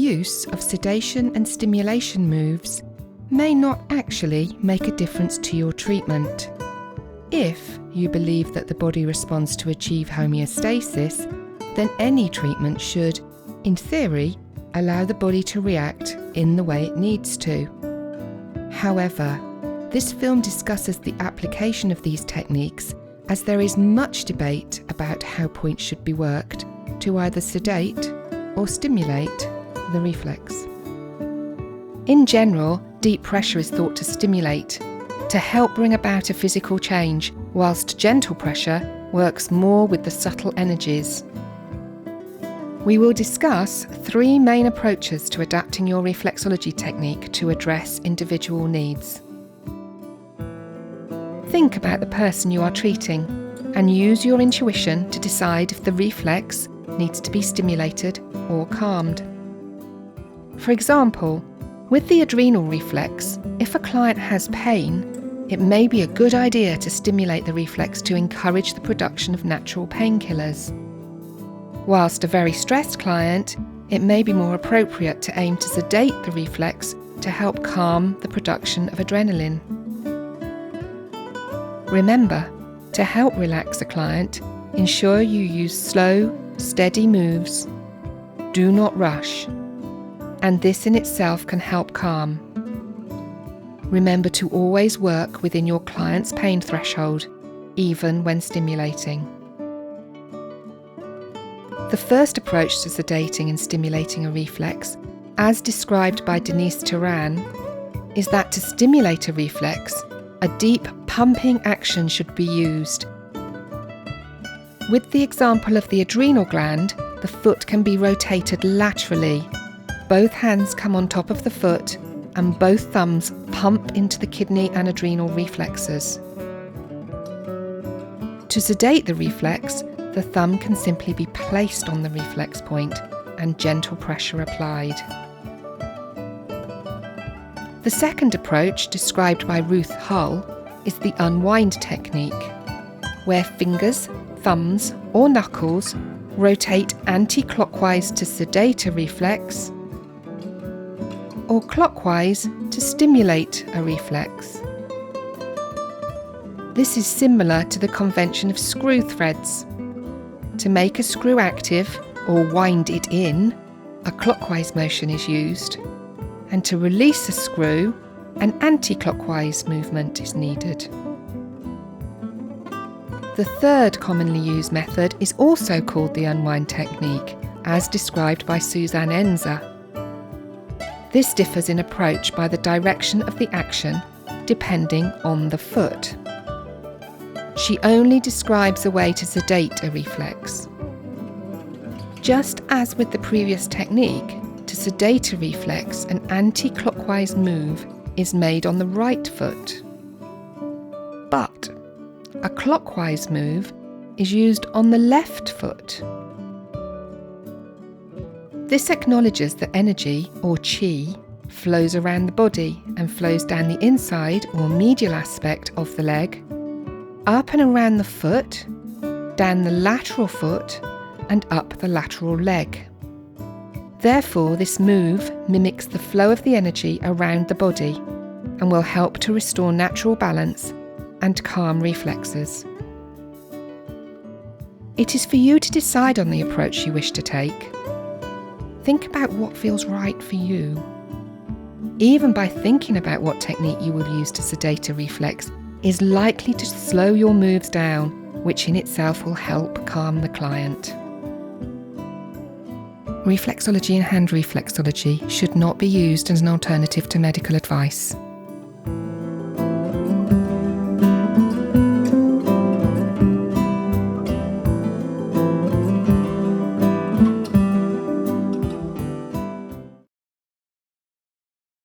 use of sedation and stimulation moves may not actually make a difference to your treatment. If you believe that the body responds to achieve homeostasis, then any treatment should, in theory, allow the body to react in the way it needs to. However, this film discusses the application of these techniques as there is much debate about how points should be worked to either sedate or stimulate the reflex. In general, deep pressure is thought to stimulate, to help bring about a physical change, whilst gentle pressure works more with the subtle energies. We will discuss 3 main approaches to adapting your reflexology technique to address individual needs. Think about the person you are treating and use your intuition to decide if the reflex needs to be stimulated or calmed. For example, with the adrenal reflex, if a client has pain, it may be a good idea to stimulate the reflex to encourage the production of natural painkillers. Whilst a very stressed client, it may be more appropriate to aim to sedate the reflex to help calm the production of adrenaline. Remember, to help relax a client, ensure you use slow, steady moves. Do not rush, and this in itself can help calm. Remember to always work within your client's pain threshold, even when stimulating. The first approach to sedating and stimulating a reflex, as described by Denise Turan, is that to stimulate a reflex, a deep pumping action should be used. With the example of the adrenal gland, the foot can be rotated laterally. Both hands come on top of the foot and both thumbs pump into the kidney and adrenal reflexes. To sedate the reflex, the thumb can simply be placed on the reflex point and gentle pressure applied. The second approach, described by Ruth Hull, is the Unwind Technique, where fingers, thumbs or knuckles rotate anti-clockwise to sedate a reflex or clockwise to stimulate a reflex. This is similar to the convention of screw threads. To make a screw active or wind it in, a clockwise motion is used, and to release a screw, an anti-clockwise movement is needed. The third commonly used method is also called the Unwind Technique, as described by Suzanne Enzer. This differs in approach by the direction of the action, depending on the foot. She only describes a way to sedate a reflex. Just as with the previous technique, to sedate a reflex, an anti-clockwise move is made on the right foot. But a clockwise move is used on the left foot. This acknowledges that energy, or qi, flows around the body and flows down the inside or medial aspect of the leg, up and around the foot, down the lateral foot, and up the lateral leg. Therefore, this move mimics the flow of the energy around the body and will help to restore natural balance and calm reflexes. It is for you to decide on the approach you wish to take. Think about what feels right for you. Even by thinking about what technique you will use to sedate a reflex is likely to slow your moves down, which in itself will help calm the client. Reflexology and hand reflexology should not be used as an alternative to medical advice.